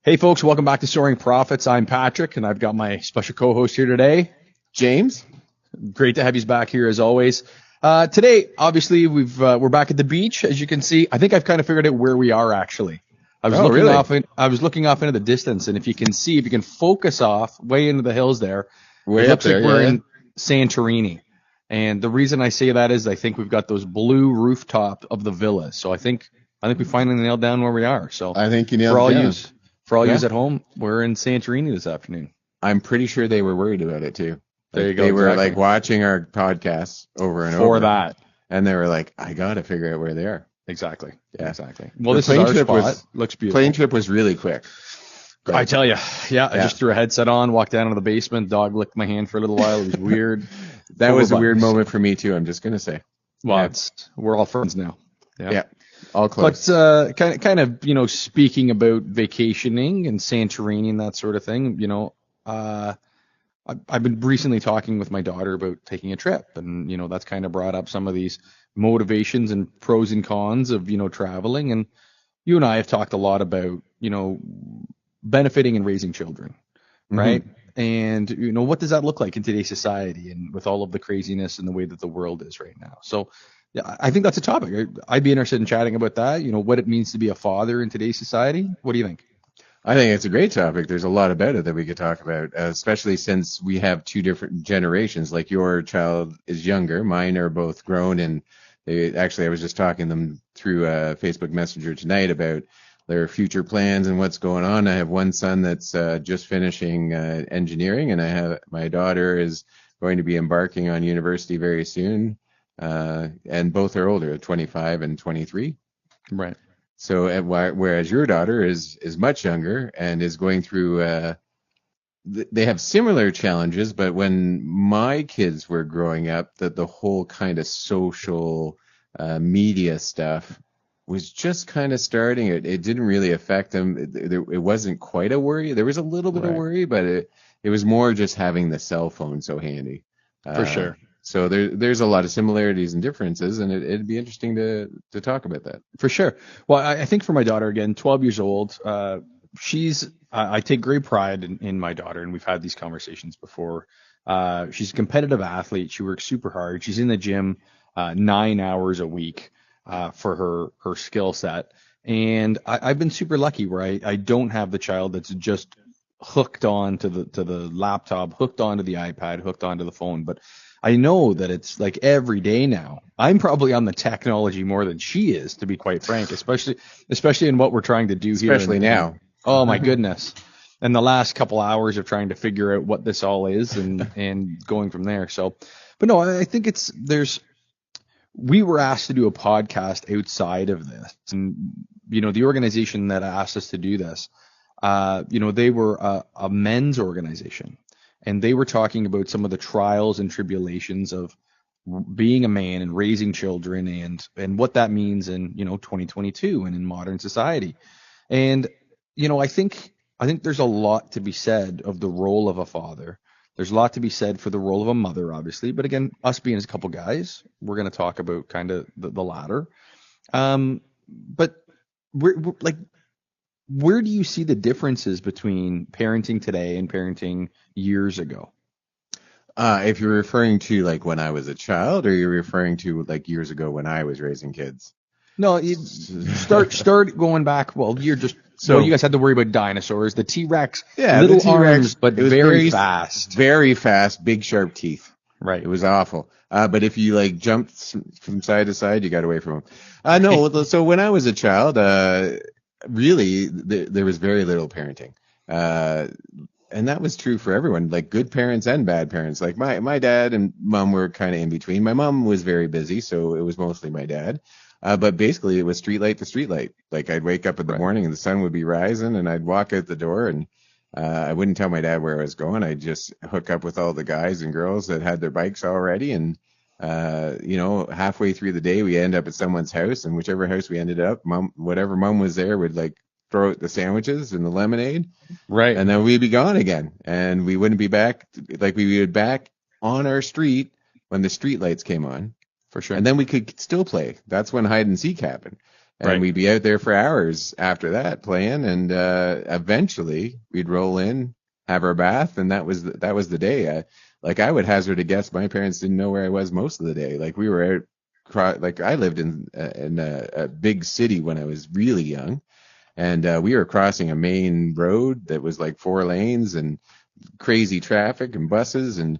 Hey folks, welcome back to Soaring Profits. I'm Patrick, and I've got my special co-host here today, James. Great to have you back here as always. Today, obviously, we're back at the beach, as you can see. I think I've kind of figured out where we are actually. I was looking off into the distance, and if you can focus off way into the hills there, Way it up looks there, like we're yeah. in Santorini. And the reason I say that is I think we've got those blue rooftop of the villas. So I think we finally nailed down where we are. So I think you nailed for all it down. yous. For all Yeah. yous at home, we're in Santorini this afternoon. I'm pretty sure they were worried about it too. There you go, They were exactly. like watching our podcasts over and For over. that. And they were like, I got to figure out where they are. Exactly. Yeah. Exactly. Well, The this is plane our trip spot. Looks beautiful. Plane trip was really quick. I tell you, yeah, I Yeah. just threw a headset on, walked down into the basement, dog licked my hand for a little while. It was weird. That was a weird buttons. moment for me too, I'm just going to say. Well, Yeah. we're all friends now. Yeah. All close. But kind of, speaking about vacationing and Santorini and that sort of thing, I've been recently talking with my daughter about taking a trip, and that's kind of brought up some of these motivations and pros and cons of traveling. And you and I have talked a lot about benefiting and raising children, right? And what does that look like in today's society and with all of the craziness and the way that the world is right now? So yeah, I think that's a topic. I'd be interested in chatting about that. What it means to be a father in today's society. What do you think? I think it's a great topic. There's a lot about it that we could talk about, especially since we have two different generations. Like your child is younger, mine are both grown, and I was just talking them through Facebook Messenger tonight about their future plans and what's going on. I have one son that's just finishing engineering, and my daughter is going to be embarking on university very soon, and both are older, 25 and 23. Right. So whereas your daughter is much younger and is going through, they have similar challenges, but when my kids were growing up, the whole kind of social media stuff was just kind of starting. It didn't really affect them. It wasn't quite a worry. There was a little bit of worry, but it was more just having the cell phone so handy. For sure. So there's a lot of similarities and differences, and it'd be interesting to talk about that. For sure. Well, I think for my daughter, again, 12 years old, I take great pride in my daughter, and we've had these conversations before. She's a competitive athlete. She works super hard. She's in the gym 9 hours a week for her skill set. And I've been super lucky where I don't have the child that's just hooked on to the laptop, hooked onto the iPad, hooked onto the phone. But I know that it's like every day now. I'm probably on the technology more than she is, to be quite frank, especially in what we're trying to do here. Especially now. Oh my goodness. And the last couple hours of trying to figure out what this all is and going from there. So, but no, I think we were asked to do a podcast outside of this. And, the organization that asked us to do this, they were a men's organization. And they were talking about some of the trials and tribulations of being a man and raising children and what that means in, 2022 and in modern society. And, I think there's a lot to be said of the role of a father. There's a lot to be said for the role of a mother, obviously. But again, us being as a couple guys, we're going to talk about kind of the latter. But where do you see the differences between parenting today and parenting years ago? If you're referring to like when I was a child, or you're referring to like years ago when I was raising kids? No, start going back. Well, you guys had to worry about dinosaurs, the T-Rex, little the T-Rex, arms, but it was very fast. Very fast, big sharp teeth. Right. It was awful. But if you like jumped from side to side, you got away from them. No, so when I was a child, really, there was very little parenting. And that was true for everyone, like good parents and bad parents. Like my dad and mom were kind of in between. My mom was very busy, so it was mostly my dad. But basically, it was streetlight to streetlight. Like I'd wake up in the morning and the sun would be rising, and I'd walk out the door, and I wouldn't tell my dad where I was going. I'd just hook up with all the guys and girls that had their bikes already, and halfway through the day, we end up at someone's house, and whichever house we ended up, whatever mom was there would like throw out the sandwiches and the lemonade, right? And then we'd be gone again, and we wouldn't be back. Like we would back on our street when the street lights came on. For sure. And then we could still play. That's when hide and seek happened. And Right. we'd be out there for hours after that playing, and eventually we'd roll in, have our bath, and that was the day. Like I would hazard a guess, my parents didn't know where I was most of the day. Like we were out, like I lived in a big city when I was really young, and we were crossing a main road that was like 4 lanes and crazy traffic and buses, and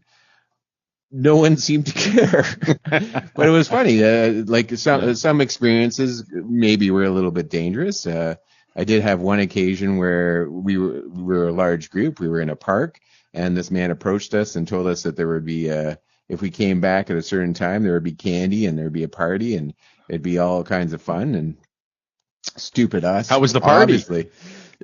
no one seemed to care. But it was funny. Like some experiences maybe were a little bit dangerous. I did have one occasion where we were a large group. We were in a park, and this man approached us and told us that there would be if we came back at a certain time, there would be candy and there would be a party and it'd be all kinds of fun. And stupid us. How was the party? Obviously.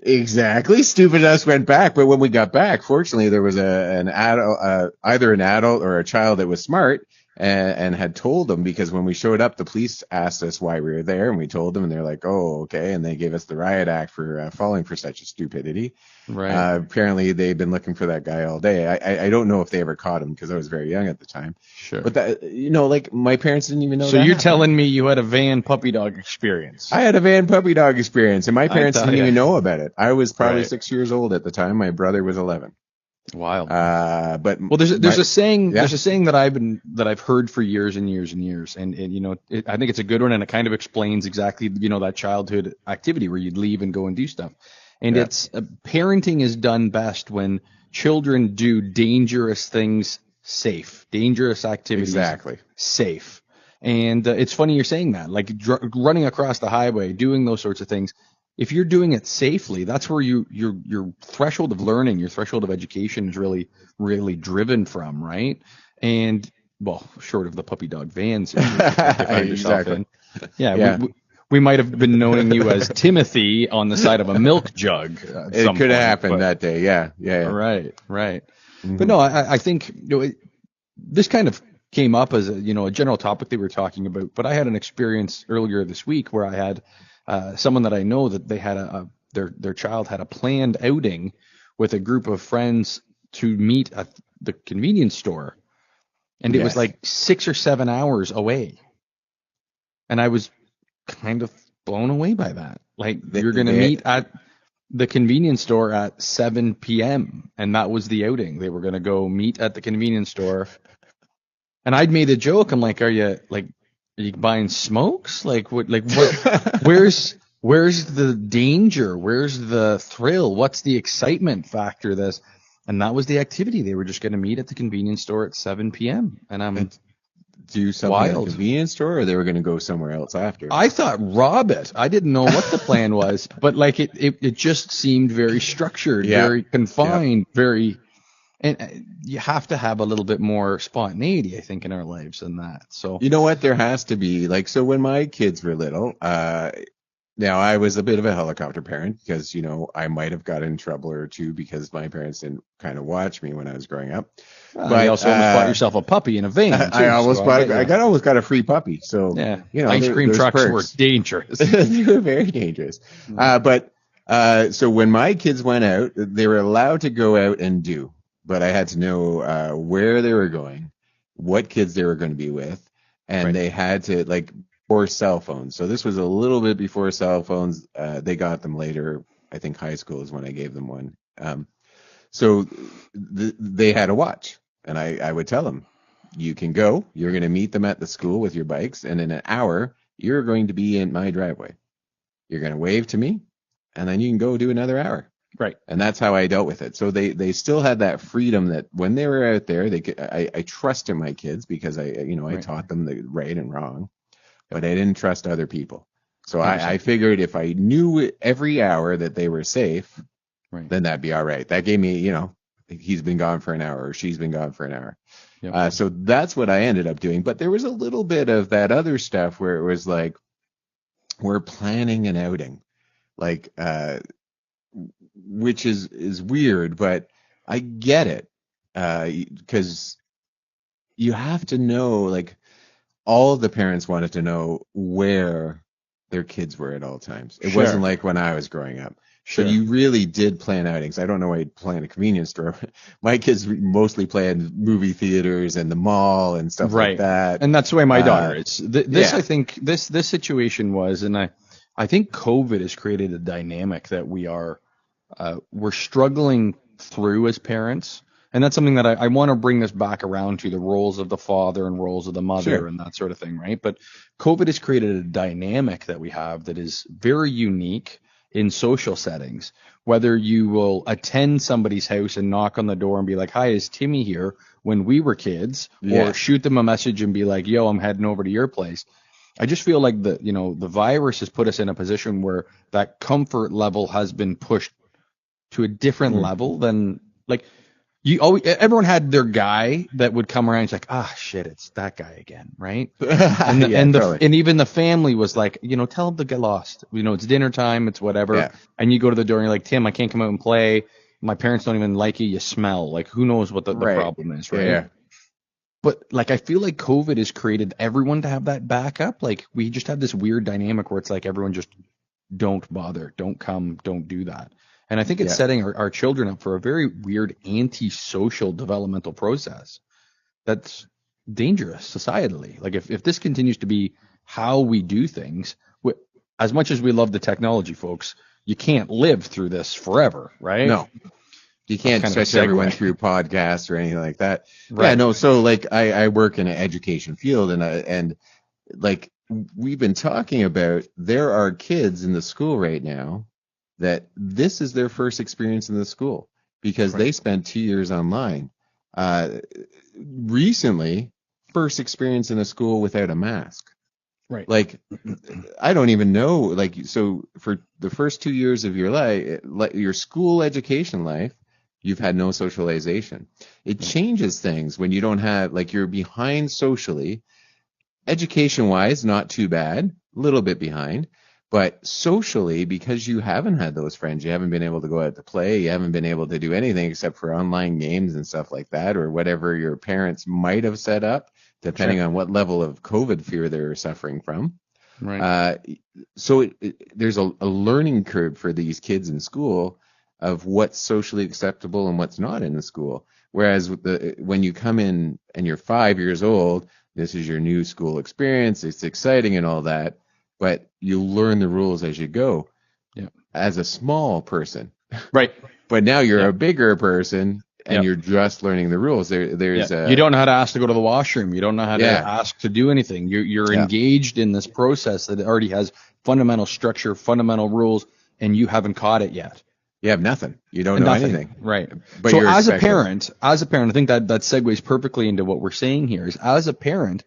Exactly. Stupid us went back, but when we got back, fortunately, there was an adult, either an adult or a child that was smart and had told them, because when we showed up, the police asked us why we were there, and we told them, and they're like, "Oh, okay," and they gave us the riot act for falling for such a stupidity. Right. Apparently, they'd been looking for that guy all day. I don't know if they ever caught him because I was very young at the time. Sure. But that, like my parents didn't even know. So that you're happened. telling me you had a van puppy dog experience? I had a van puppy dog experience, and my parents tell didn't ya. even know about it. I was probably Right. 6 years old at the time. My brother was 11. Wild. But Well, there's a saying Yeah. there's a saying that I've heard for years and years and years, and I think it's a good one, and it kind of explains exactly that childhood activity where you'd leave and go and do stuff, and Yeah. it's parenting is done best when children do dangerous things safe, dangerous activities Exactly. safe. And it's funny you're saying that, like running across the highway, doing those sorts of things. If you're doing it safely, that's where your threshold of learning, your threshold of education is really, really driven from, right? And well, short of the puppy dog van situation that you find yourself Exactly. in. Yeah, Yeah. we might have been knowing you as Timothy on the side of a milk jug. At It some could have point, happened but- that day. Yeah. Right. Mhm. But no, I think this kind of came up as a general topic they were talking about. But I had an experience earlier this week where I had someone that I know that they had their child had a planned outing with a group of friends to meet at the convenience store, and it was Yes. like 6 or 7 hours away, and I was kind of blown away by that. Like you're going to meet at the convenience store at 7 p.m. and that was the outing. They were going to go meet at the convenience store. And I'd made a joke. I'm like, are you buying smokes? Like what, where's the danger? Where's the thrill? What's the excitement factor of this? And that was the activity. They were just going to meet at the convenience store at 7 p.m. And I'm Do something at a Wild. convenience store, or they were going to go somewhere else after? I thought rob it. I didn't know what the plan was, but like it just seemed very structured, Yeah. very confined, very. And you have to have a little bit more spontaneity, I think, in our lives than that. So You know what? There has to be, like, so when my kids were little, now I was a bit of a helicopter parent because, I might have got in trouble or two because my parents didn't kind of watch me when I was growing up. but you also almost bought yourself a puppy in a van. Too, I almost so bought, get I almost got a free puppy. So, yeah. there's Ice cream trucks perks. were dangerous. They were very dangerous. So when my kids went out, they were allowed to go out and do, but I had to know where they were going, what kids they were going to be with, and Right. they had to, like, or cell phones. So this was a little bit before cell phones. They got them later. I think high school is when I gave them one. So they had a watch, and I would tell them, you can go. You're going to meet them at the school with your bikes, and in an hour, you're going to be in my driveway. You're going to wave to me, and then you can go do another hour. Right. And that's how I dealt with it. So they still had that freedom that when they were out there, they could. I trusted my kids because I Right. taught them the right and wrong, but I didn't trust other people. So 100%. I figured if I knew every hour that they were safe, Right. then that'd be all right. That gave me, he's been gone for an hour or she's been gone for an hour. Yep. So that's what I ended up doing. But there was a little bit of that other stuff where it was like, we're planning an outing, like, which is weird, but I get it. Because you have to know, like, all of the parents wanted to know where their kids were at all times. It Sure. wasn't like when I was growing up. Sure. So you really did plan outings. I don't know why you'd plan a convenience store. My kids mostly planned movie theaters and the mall and stuff Right. like that. And that's the way my daughter is. This yeah. I think this situation was, and I think COVID has created a dynamic that we're struggling through as parents. And that's something that I want to bring this back around to the roles of the father and roles of the mother Sure. and that sort of thing, right? But COVID has created a dynamic that we have that is very unique in social settings. Whether you will attend somebody's house and knock on the door and be like, "Hi, is Timmy here?" when we were kids, Yeah. or shoot them a message and be like, "Yo, I'm heading over to your place." I just feel like the virus has put us in a position where that comfort level has been pushed to a different Mm. level than like everyone had their guy that would come around. It's like, ah, shit, it's that guy again, right? And Yeah, totally. and even the family was like, tell him to get lost. It's dinner time, it's whatever. Yeah. And you go to the door and you're like, Tim, I can't come out and play. My parents don't even like you. You smell. Like, who knows what the Right. problem is, Yeah. right? Yeah. But like, I feel like COVID has created everyone to have that backup. Like, we just have this weird dynamic where it's like everyone just don't bother, don't come, don't do that. And I think it's Yeah. setting our children up for a very weird anti-social developmental process that's dangerous societally. Like, if this continues to be how we do things, as much as we love the technology, folks, you can't live through this forever, right? No. You can't Kind of a stretch everyone segue. through podcasts or anything like that. Yeah, Right. no. So like I work in an education field and like we've been talking about, there are kids in the school right now that this is their first experience in the school because Right. they spent 2 years online. Recently, first experience in a school without a mask. Right. Like, I don't even know. Like, so for the first 2 years of your life, like your school education life, you've had no socialization. It changes things when you don't have, like, you're behind socially. Education wise, not too bad, a little bit behind, but socially, because you haven't had those friends, you haven't been able to go out to play, you haven't been able to do anything except for online games and stuff like that, or whatever your parents might have set up, depending Sure. on what level of COVID fear they're suffering from. Right. So there's a learning curve for these kids in school of what's socially acceptable and what's not in the school. Whereas when you come in and you're 5 years old, this is your new school experience. It's exciting and all that, but you learn the rules as you go. Yeah. As a small person, Right. but now you're Yeah. a bigger person and Yeah. you're just learning the rules. There's You don't know how to ask to go to the washroom. You don't know how to Yeah. ask to do anything. You're Yeah. engaged in this process that already has fundamental structure, fundamental rules, and you haven't caught it yet. You have nothing. You don't know Nothing. anything. Right. But So you're as expected. a parent, I think that segues perfectly into what we're saying here is, as a parent,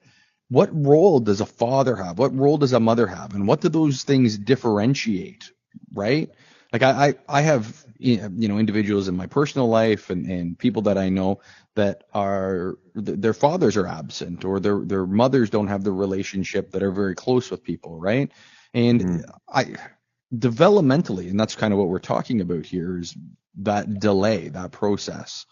what role does a father have? What role does a mother have? And what do those things differentiate? Right? Like, I have, individuals in my personal life and people that I know that their fathers are absent, or their mothers don't have the relationship, that are very close with people, right? And I developmentally, and that's kind of what we're talking about here, is that delay, that process.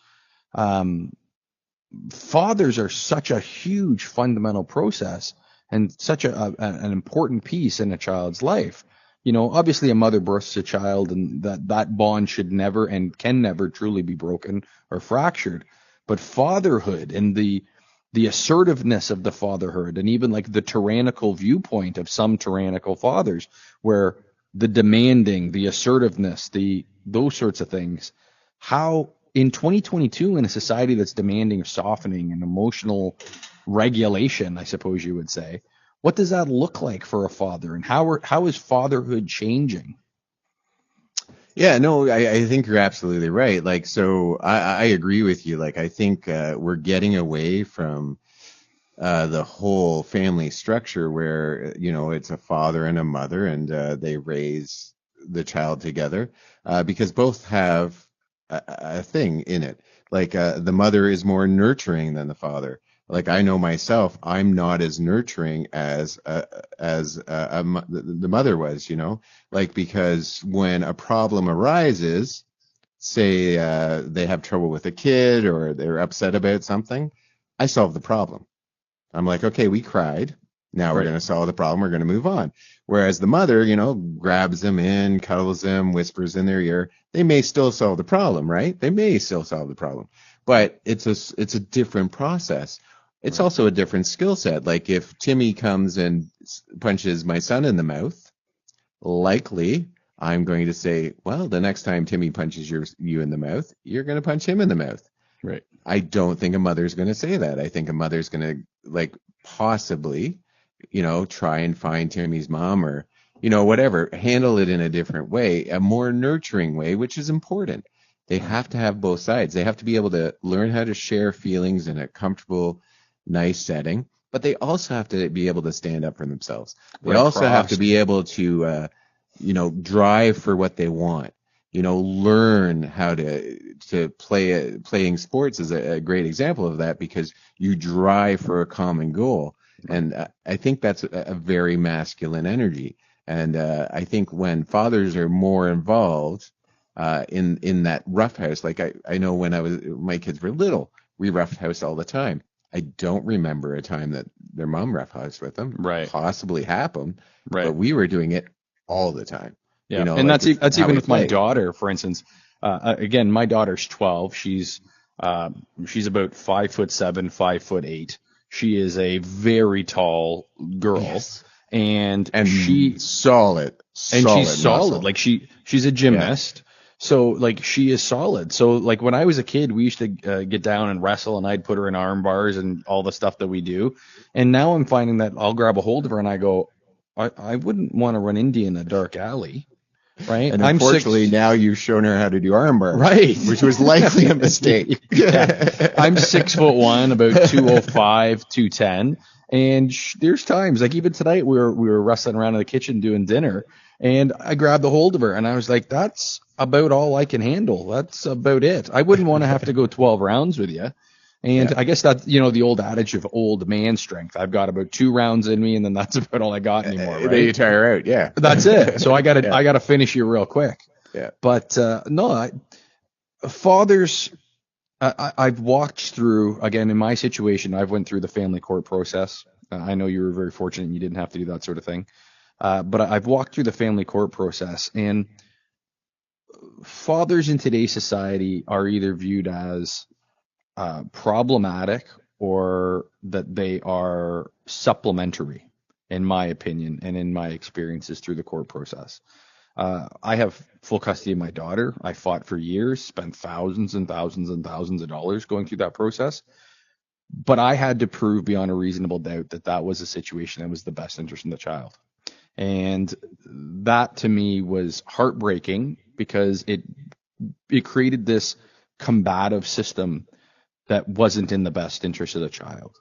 Fathers are such a huge fundamental process and such an important piece in a child's life. Obviously a mother births a child, and that bond should never and can never truly be broken or fractured. But fatherhood and the assertiveness of the fatherhood, and even like the tyrannical viewpoint of some tyrannical fathers, where the demanding, the assertiveness, those sorts of things, how in 2022, in a society that's demanding softening and emotional regulation, I suppose you would say, what does that look like for a father, and how is fatherhood changing? Yeah, no, I think you're absolutely right. Like, so I agree with you. Like, I think we're getting away from the whole family structure where, it's a father and a mother, and they raise the child together because both have a thing in it. Like, the mother is more nurturing than the father. Like, I know myself, I'm not as nurturing as the mother was, like, because when a problem arises, say they have trouble with a kid or they're upset about something, I solve the problem. I'm like, okay, we cried. Now we're Right. going to solve the problem. We're going to move on. Whereas the mother, grabs them in, cuddles them, whispers in their ear. They may still solve the problem, right? They may still solve the problem, but it's a different process. It's Right. also a different skill set. Like, if Timmy comes and punches my son in the mouth, likely I'm going to say, well, the next time Timmy punches you in the mouth, you're going to punch him in the mouth. Right. I don't think a mother's going to say that. I think a mother's going to like possibly, try and find Timmy's mom or, whatever, handle it in a different way, a more nurturing way, which is important. They have to have both sides. They have to be able to learn how to share feelings in a comfortable, nice setting, but they also have to be able to stand up for themselves. They Right. also have to be able to, drive for what they want. Learn how to playing sports is a great example of that because you drive for a common goal. And I think that's a very masculine energy. And I think when fathers are more involved in that roughhouse, like I know when my kids were little, we roughhouse all the time. I don't remember a time that their mom roughhoused with them. Right. Possibly happened, Right. but we were doing it all the time. Yeah, and like that's even with my play. daughter, for instance. Again, my daughter's 12. She's about 5'7", 5'8". She is a very tall girl, Yes. and she's solid. Muscle. Like she's a gymnast. So like she is solid. So like when I was a kid, we used to get down and wrestle, and I'd put her in arm bars and all the stuff that we do. And now I'm finding that I'll grab a hold of her and I go, I wouldn't want to run into you in a dark alley. Right. And unfortunately, now you've shown her how to do arm bars. Right. Which was likely a mistake. Yeah. I'm 6'1", about 205, 210. And there's times, like even tonight, we were wrestling around in the kitchen doing dinner, and I grabbed a hold of her, and I was like, that's about all I can handle. That's about it. I wouldn't want to have to go 12 rounds with you. And I guess that, the old adage of old man strength. I've got about 2 rounds in me, and then that's about all I got anymore. Right? Then you tire out. Yeah. That's it. So I gotta finish you real quick. Yeah. But fathers, I've walked through, again, in my situation, I've went through the family court process. I know you were very fortunate and you didn't have to do that sort of thing. But I've walked through the family court process, and fathers in today's society are either viewed as problematic or that they are supplementary, in my opinion and in my experiences through the court process. I have full custody of my daughter. I fought for years, spent thousands and thousands and thousands of dollars going through that process. But I had to prove beyond a reasonable doubt that that was a situation that was the best interest in the child. And that to me was heartbreaking because it created this combative system that wasn't in the best interest of the child.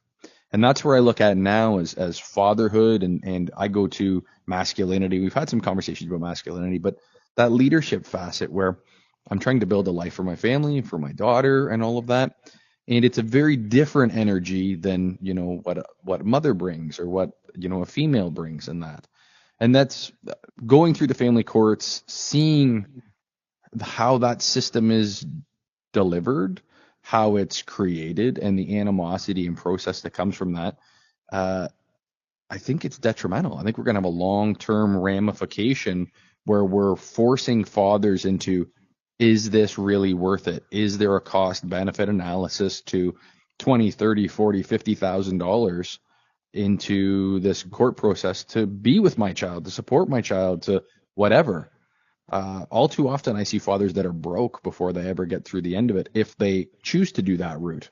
And that's where I look at now as fatherhood, and I go to masculinity. We've had some conversations about masculinity, but that leadership facet where I'm trying to build a life for my family, for my daughter, and all of that. And it's a very different energy than, what a mother brings or what, a female brings in that. And that's going through the family courts, seeing how that system is delivered, how it's created, and the animosity and process that comes from that. I think it's detrimental. I think we're going to have a long-term ramification where we're forcing fathers into, is this really worth it? Is there a cost benefit analysis to $20, $30, $40, $50,000 into this court process to be with my child, to support my child, to whatever? All too often I see fathers that are broke before they ever get through the end of it, if they choose to do that route.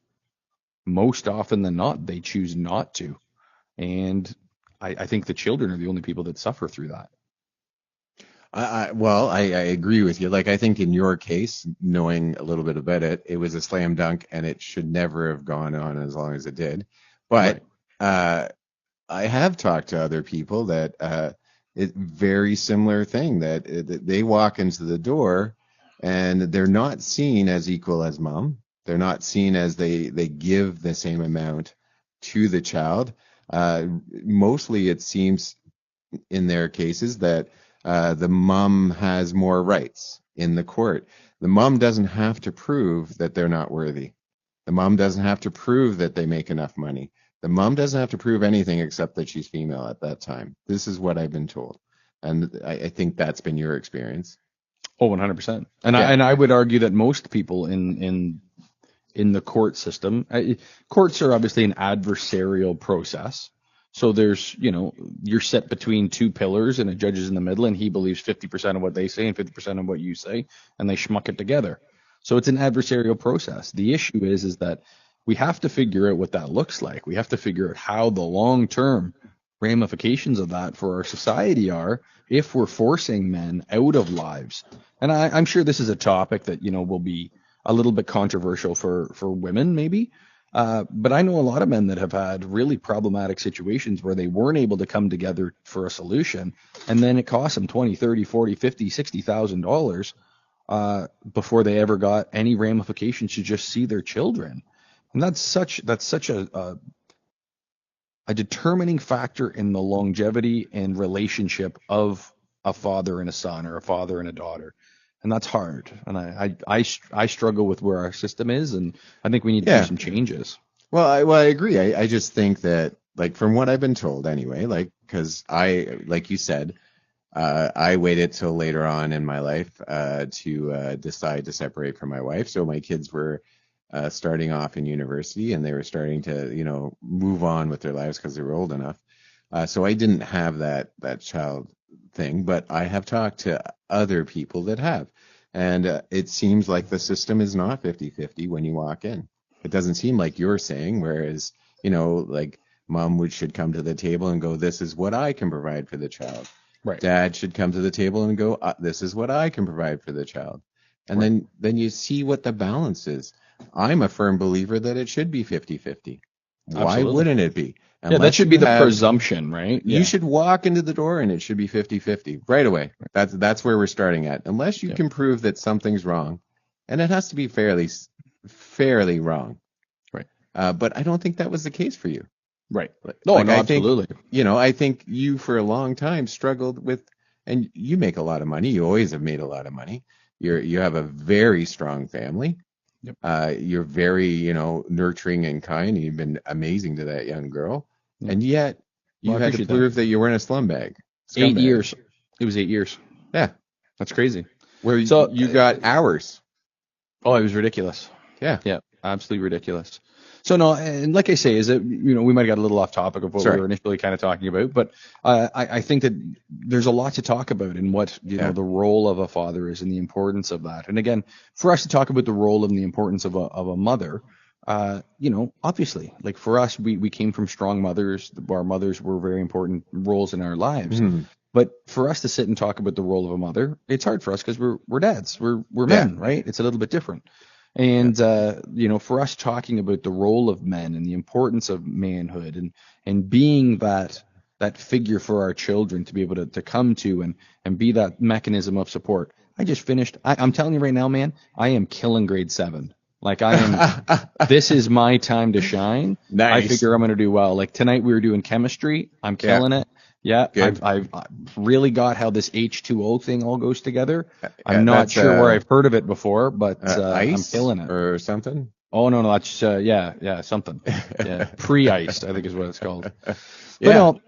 Most often than not, they choose not to. And I think the children are the only people that suffer through that. I agree with you. Like, I think in your case, knowing a little bit about it, it was a slam dunk and it should never have gone on as long as it did. But I have talked to other people that it's very similar thing, that they walk into the door and they're not seen as equal as mom. They're not seen as they give the same amount to the child. Mostly it seems in their cases that the mom has more rights in the court. The mom doesn't have to prove that they're not worthy. The mom doesn't have to prove that they make enough money. The mom doesn't have to prove anything except that she's female at that time. This is what I've been told. And I think that's been your experience. Oh, 100%. And I would argue that most people in the court system, courts are obviously an adversarial process. So there's, you're set between two pillars and a judge is in the middle and he believes 50% of what they say and 50% of what you say, and they schmuck it together. So it's an adversarial process. The issue is that we have to figure out what that looks like. We have to figure out how the long-term ramifications of that for our society are if we're forcing men out of lives. And I'm sure this is a topic that, will be a little bit controversial for women maybe. But I know a lot of men that have had really problematic situations where they weren't able to come together for a solution, and then it cost them 20, 30, 40, 50, $60,000 before they ever got any ramifications to just see their children. And that's such a determining factor in the longevity and relationship of a father and a son, or a father and a daughter. And that's hard. And I struggle with where our system is, and I think we need to do some changes. Well, I agree. I just think that, like, from what I've been told anyway, like, because like you said, I waited till later on in my life to decide to separate from my wife. So my kids were starting off in university, and they were starting to, move on with their lives because they were old enough. So I didn't have that child thing, but I have talked to other people that have. And it seems like the system is not 50-50 when you walk in. It doesn't seem like you're saying, whereas, like mom should come to the table and go, this is what I can provide for the child. Right. Dad should come to the table and go, this is what I can provide for the child. And then you see what the balance is. I'm a firm believer that it should be 50-50. Why wouldn't it be? Unless that should be the presumption, right? You should walk into the door and it should be 50-50 right away. That's where we're starting at. Unless you can prove that something's wrong, and it has to be fairly wrong. Right. But I don't think that was the case for you. Right. No, absolutely. I think you for a long time struggled with, and you make a lot of money. You always have made a lot of money. You have a very strong family. Yep. You're very, nurturing and kind. You've been amazing to that young girl. Yep. And yet you had to prove that you weren't a scumbag. 8 years. It was 8 years. Yeah. That's crazy. Where you got hours. Oh, it was ridiculous. Yeah. Yeah. Absolutely ridiculous. So no, and like I say, is that, we might have got a little off topic of what we were initially kind of talking about, but I think that there's a lot to talk about in what, the role of a father is and the importance of that. And again, for us to talk about the role and the importance of a mother, obviously, like for us, we came from strong mothers. Our mothers were very important roles in our lives. Mm-hmm. But for us to sit and talk about the role of a mother, it's hard for us because we're dads. We're men, right? It's a little bit different. And, for us talking about the role of men and the importance of manhood and being that figure for our children to be able to come to and be that mechanism of support. I just finished. I'm telling you right now, man, I am killing grade 7. Like I am, this is my time to shine. Nice. I figure I'm going to do well. Like tonight we were doing chemistry. I'm killing it. Yeah, I've really got how this H2O thing all goes together. I'm not sure where I've heard of it before, but I'm killing it. Or something? Oh, no, that's, something. Yeah, pre-iced, I think is what it's called. But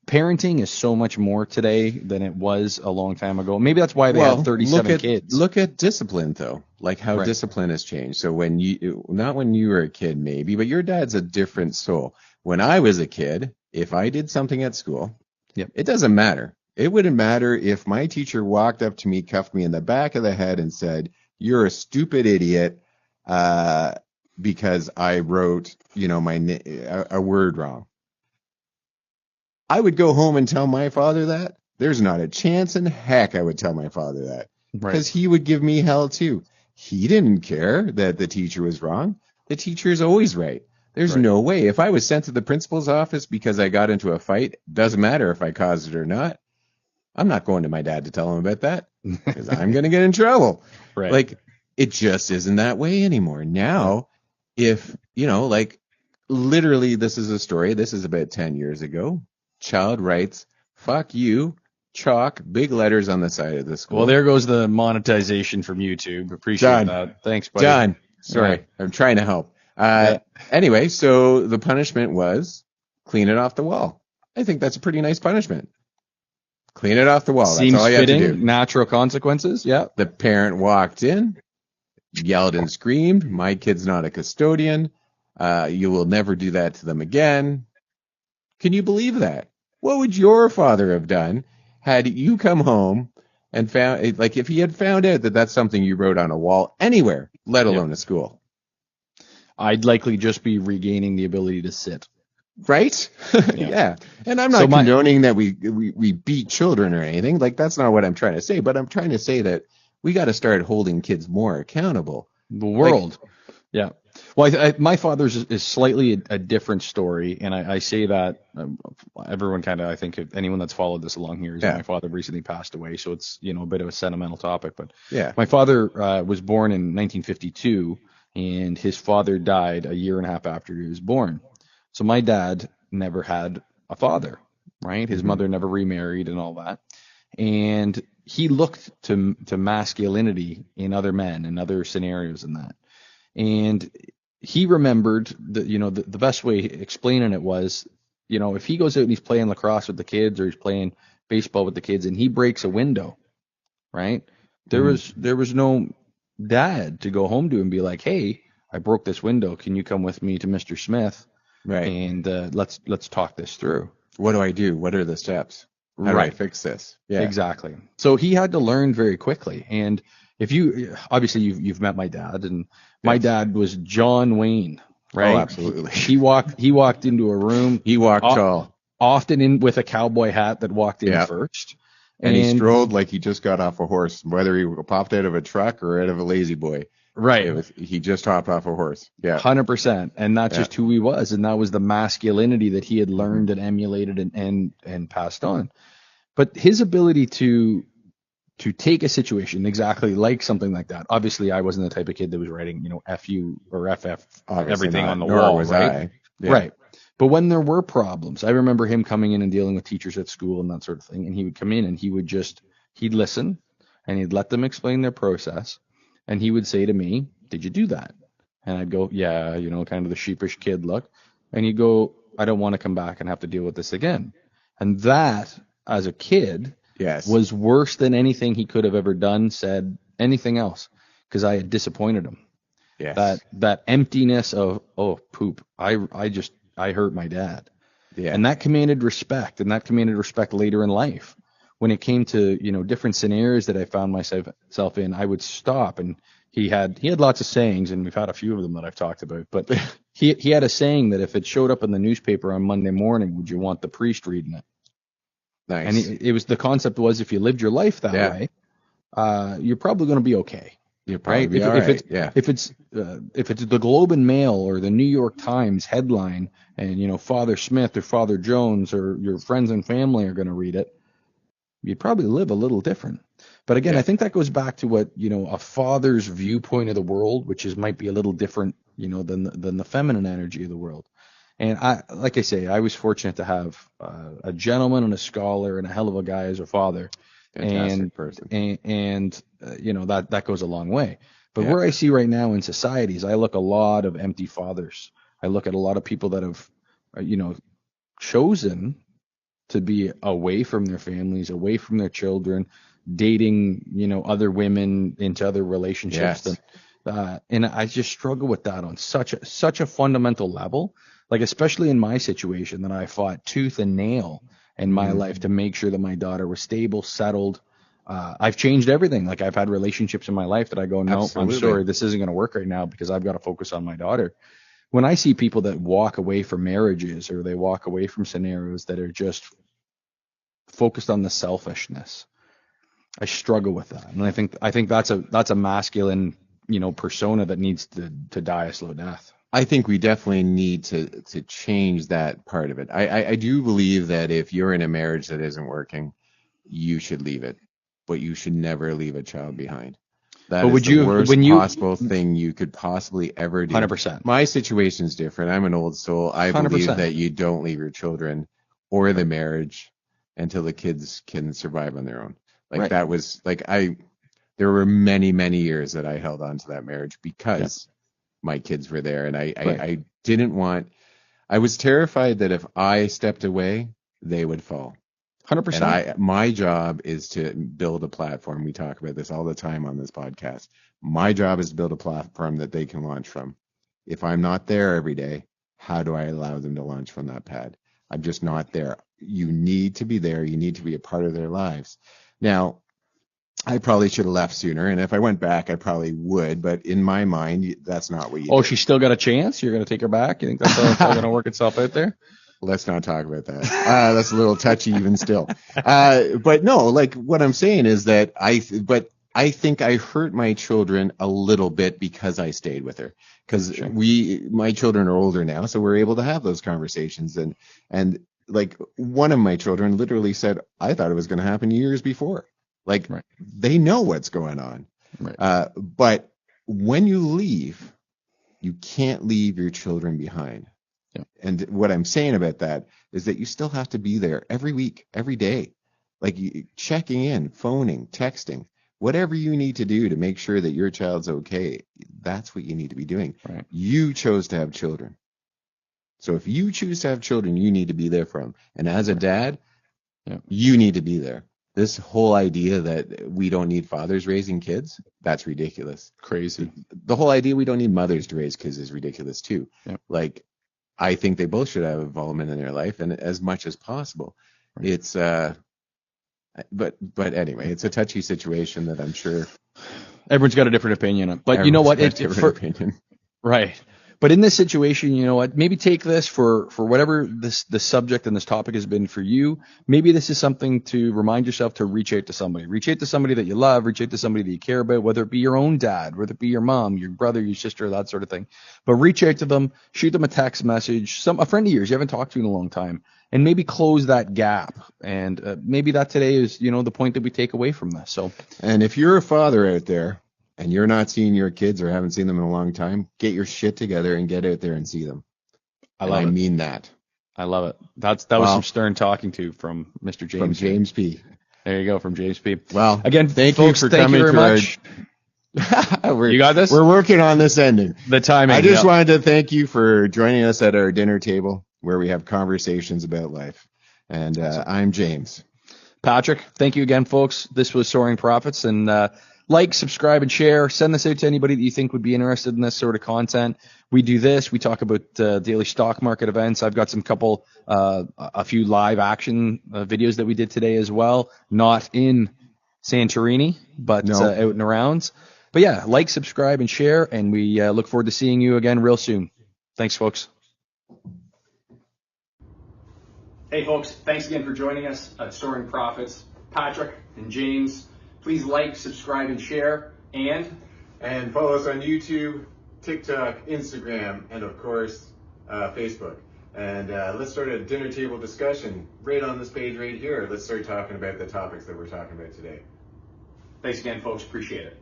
parenting is so much more today than it was a long time ago. Maybe that's why they have 37 kids. Look at discipline, though, like how discipline has changed. So not when you were a kid, maybe, but your dad's a different soul. When I was a kid, if I did something at school, it doesn't matter. It wouldn't matter if my teacher walked up to me, cuffed me in the back of the head and said, "You're a stupid idiot," because I wrote, a word wrong. I would go home and tell my father that. There's not a chance in heck I would tell my father that, because he would give me hell too. He didn't care that the teacher was wrong. The teacher is always right. There's no way. If I was sent to the principal's office because I got into a fight, doesn't matter if I caused it or not, I'm not going to my dad to tell him about that because I'm going to get in trouble. Right. Like, it just isn't that way anymore. Now, if, literally this is a story. This is about 10 years ago. Child writes, "Fuck you," chalk, big letters on the side of the school. Well, there goes the monetization from YouTube. Appreciate that. Thanks, buddy. Done. Sorry. I'm trying to help. Anyway, so the punishment was clean it off the wall. I think that's a pretty nice punishment. Clean it off the wall. Seems that's all you fitting, have to do. Natural consequences. Yeah. The parent walked in, yelled and screamed, "My kid's not a custodian." You will never do that to them again. Can you believe that? What would your father have done had you come home and found, like, if he had found out that that's something you wrote on a wall anywhere, let Yep. alone a school? I'd likely just be regaining the ability to sit. Right? Yeah. Yeah. And I'm So not my condoning that we beat children or anything. Like, that's not what I'm trying to say. But I'm trying to say that we got to start holding kids more accountable. the Like, world. Yeah. Well, my father's is slightly a different story, and I say that everyone kind of, I think if anyone that's followed this along here is that yeah, my father recently passed away, so it's a bit of a sentimental topic. But yeah. my father was born in 1952, and his father died a year and a half after he was born. So my dad never had a father, right? His Hmm. mother never remarried and all that, and he looked to masculinity in other men and other scenarios in that. And he remembered that, the best way explaining it was, if he goes out and he's playing lacrosse with the kids or he's playing baseball with the kids and he breaks a window, right? There Hmm. was there was no dad to go home to and be like, "Hey, I broke this window. Can you come with me to Mr. Smith Right. and let's talk this through?" What do I do? What are the steps? How do I Right. fix this? Yeah. Exactly. So he had to learn very quickly. And if you obviously you've met my dad, and my Yes. dad was John Wayne, Oh, right? absolutely. He walked into a room He walked o- tall. often in with a cowboy hat that walked in Yeah. first. And he And strolled like he just got off a horse, whether he popped out of a truck or out of a lazy boy. right, He just hopped off a horse. Yeah. 100%. And that's Yeah. just who he was, and that was the masculinity that he had Hmm. learned and emulated and passed on. But his ability to take a situation exactly like something like that. Obviously, I wasn't the type of kid that was writing, F you or FF Obviously everything on not. the Nor wall, was right? I. Yeah. Right. But when there were problems, I remember him coming in and dealing with teachers at school and that sort of thing. And he would come in and he'd listen and he'd let them explain their process. And he would say to me, "Did you do that?" And I'd go, "Yeah," kind of the sheepish kid look. And he'd go, "I don't want to come back and have to deal with this again." And that, as a kid, Yes. was worse than anything he could have ever done, said, anything else, because I had disappointed him. That Yes. that emptiness of, oh, poop. I hurt my dad. Yeah. And that commanded respect, and that commanded respect later in life. When it came to, different scenarios that I found myself in, I would stop, and he had lots of sayings, and we've had a few of them that I've talked about, but he had a saying that if it showed up in the newspaper on Monday morning, would you want the priest reading it? And Nice. it was, the concept was, if you lived your life that Yeah. way, you're probably going to be okay, You'll probably right? be If all if right. it's Yeah. if it's the Globe and Mail or the New York Times headline, and Father Smith or Father Jones or your friends and family are going to read it, you'd probably live a little different. But again, I Yeah. think that goes back to what, a father's viewpoint of the world, which might be a little different, than the feminine energy of the world. And like I say, I was fortunate to have a gentleman and a scholar and a hell of a guy as a father, and Fantastic person. that goes a long way. But Yeah. where I see right now in society is, I look a lot of empty fathers. I look at a lot of people that have, chosen to be away from their families, away from their children, dating, other women into other relationships. Yes. And I just struggle with that on such a fundamental level. Like, especially in my situation, that I fought tooth and nail in my Hmm. life to make sure that my daughter was stable, settled. I've changed everything. Like, I've had relationships in my life that I go, no, I'm Absolutely. sorry, this isn't going to work right now because I've got to focus on my daughter. When I see people that walk away from marriages, or they walk away from scenarios that are just focused on the selfishness, I struggle with that. And I think that's a masculine, persona that needs to die a slow death. I think we definitely need to change that part of it. I do believe that if you're in a marriage that isn't working, you should leave it, but you should never leave a child behind. That But is would the you have, worst when you possible thing you could possibly ever do. 100%, My situation's different. I'm an old soul. I believe 100%, that you don't leave your children or the marriage until the kids can survive on their own. Like, right, that was like, there were many, many years that I held on to that marriage yeah, because my kids were there, and right, I didn't want, I was terrified that if I stepped away, they would fall. And 100%. my job is to build a platform. We talk about this all the time on this podcast. My job is to build a platform that they can launch from. If I'm not there every day, how do I allow them to launch from that pad? I'm just not there. You need to be there. You need to be a part of their lives. Now, I probably should have left sooner, and if I went back, I probably would. But in my mind, that's not what you do. Oh, she's still got a chance? You're going to take her back? You think that's how it's all going to work itself out there? Let's not talk about that. That's a little touchy even still. But no, like what I'm saying is that I think I hurt my children a little bit because I stayed with her. Because my children are older now, so we're able to have those conversations. And like one of my children literally said, I thought it was going to happen years before. Like they know what's going on. Right. But when you leave, you can't leave your children behind. Yeah. And what I'm saying about that is that you still have to be there every week, every day, like checking in, phoning, texting, whatever you need to do to make sure that your child's okay. That's what you need to be doing. Right. You chose to have children. So if you choose to have children, you need to be there for them. And as a dad, you need to be there. This whole idea that we don't need fathers raising kids, that's ridiculous. Crazy. The whole idea we don't need mothers to raise kids is ridiculous too. Yeah. Like, I think they both should have involvement in their life and as much as possible. Right. It's, but anyway, it's a touchy situation that I'm sure everyone's got a different opinion on. But you know what? Opinion. Right. But in this situation, you know what? Maybe take this for whatever the subject and this topic has been for you. Maybe this is something to remind yourself to reach out to somebody. Reach out to somebody that you love. Reach out to somebody that you care about, whether it be your own dad, whether it be your mom, your brother, your sister, that sort of thing. But reach out to them, shoot them a text message, a friend of yours you haven't talked to in a long time, and maybe close that gap. And maybe that today is, the point that we take away from this. So, and if you're a father out there, and you're not seeing your kids or haven't seen them in a long time, get your shit together and get out there and see them. I mean that. I love it. That was some stern talking to from Mr. James. From James P. There you go, from James P. Well, again, thank folks, you for coming very much. You got this? We're working on this ending. The timing. I just wanted to thank you for joining us at our dinner table where we have conversations about life. And I'm James. Patrick, thank you again, folks. This was Soaring Profits, and like, subscribe, and share. Send this out to anybody that you think would be interested in this sort of content. We do this. We talk about daily stock market events. I've got a few live action videos that we did today as well. Not in Santorini, but out and around. But yeah, like, subscribe, and share. And we look forward to seeing you again real soon. Thanks, folks. Hey, folks. Thanks again for joining us at Soaring Profits. Patrick and James. Please like, subscribe, and share, and follow us on YouTube, TikTok, Instagram, and of course, Facebook. And let's start a dinner table discussion right on this page right here. Let's start talking about the topics that we're talking about today. Thanks again, folks. Appreciate it.